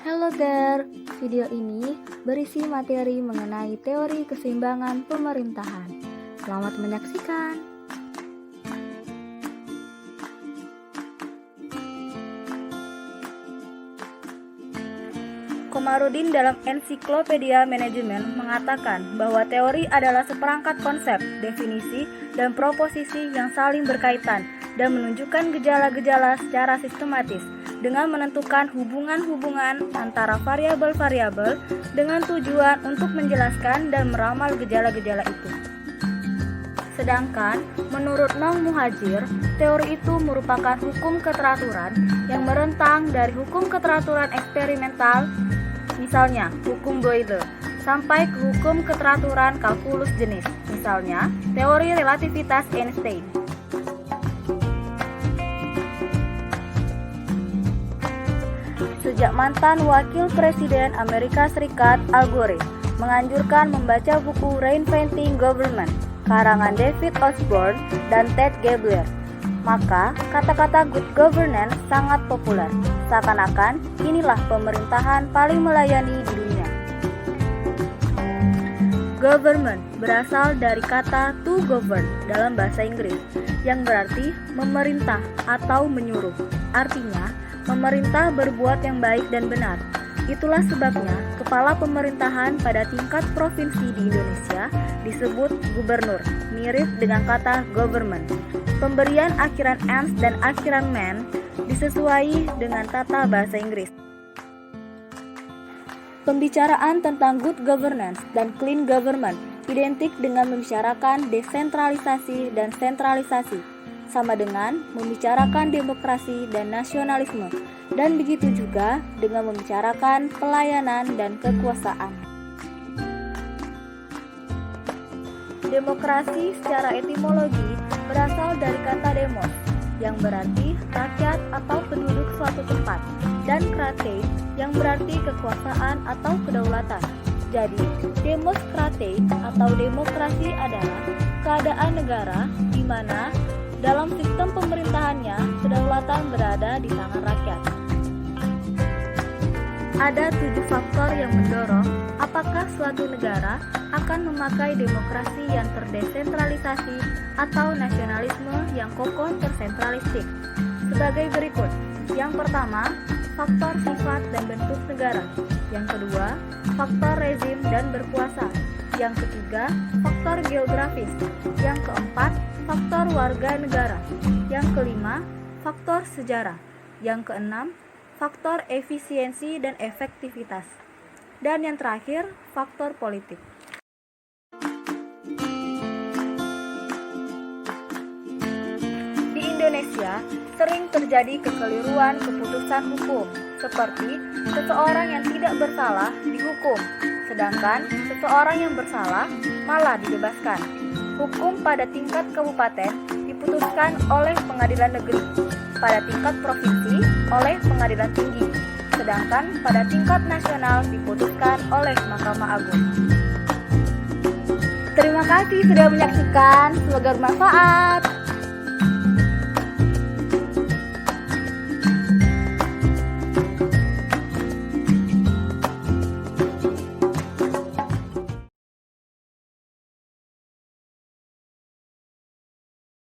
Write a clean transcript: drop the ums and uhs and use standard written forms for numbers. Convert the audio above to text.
Hello there, video ini berisi materi mengenai teori keseimbangan pemerintahan. Selamat menyaksikan. Komarudin dalam Ensiklopedia Manajemen mengatakan bahwa teori adalah seperangkat konsep, definisi, dan proposisi yang saling berkaitan dan menunjukkan gejala-gejala secara sistematis dengan menentukan hubungan-hubungan antara variabel-variabel dengan tujuan untuk menjelaskan dan meramal gejala-gejala itu. Sedangkan, menurut Nong Muhajir, teori itu merupakan hukum keteraturan yang merentang dari hukum keteraturan eksperimental, misalnya hukum Boyle, sampai ke hukum keteraturan kalkulus jenis, misalnya teori relativitas Einstein. Sejak mantan Wakil Presiden Amerika Serikat Al Gore menganjurkan membaca buku Reinventing Government, karangan David Osborne dan Ted Gebler, maka kata-kata good governance sangat populer, seakan-akan inilah pemerintahan paling melayani di dunia. Government berasal dari kata to govern dalam bahasa Inggris, yang berarti memerintah atau menyuruh. Artinya, pemerintah berbuat yang baik dan benar. Itulah sebabnya kepala pemerintahan pada tingkat provinsi di Indonesia disebut gubernur, mirip dengan kata government. Pemberian akhiran ans dan akhiran man disesuai dengan tata bahasa Inggris. Pembicaraan tentang good governance dan clean government identik dengan membicarakan desentralisasi dan sentralisasi, sama dengan membicarakan demokrasi dan nasionalisme, dan begitu juga dengan membicarakan pelayanan dan kekuasaan. Demokrasi secara etimologi berasal dari kata demos, yang berarti rakyat atau penduduk suatu tempat, dan kratein, yang berarti kekuasaan atau kedaulatan. Jadi, demos kratein atau demokrasi adalah keadaan negara di mana dalam sistem pemerintahannya, kedaulatan berada di tangan rakyat. Ada 7 faktor yang mendorong apakah suatu negara akan memakai demokrasi yang terdesentralisasi atau nasionalisme yang kokoh tersentralistik. Sebagai berikut. Yang pertama, faktor sifat dan bentuk negara. Yang kedua, faktor rezim dan berkuasa. Yang ketiga, faktor geografis. Yang keempat, faktor warga negara. Yang kelima, faktor sejarah. Yang keenam, faktor efisiensi dan efektivitas. Dan yang terakhir, faktor politik. Di Indonesia, sering terjadi kekeliruan keputusan hukum, seperti seseorang yang tidak bersalah dihukum, sedangkan seseorang yang bersalah malah dibebaskan. Hukum pada tingkat kabupaten diputuskan oleh pengadilan negeri, pada tingkat provinsi oleh pengadilan tinggi, sedangkan pada tingkat nasional diputuskan oleh Mahkamah Agung. Terima kasih sudah menyaksikan, semoga bermanfaat.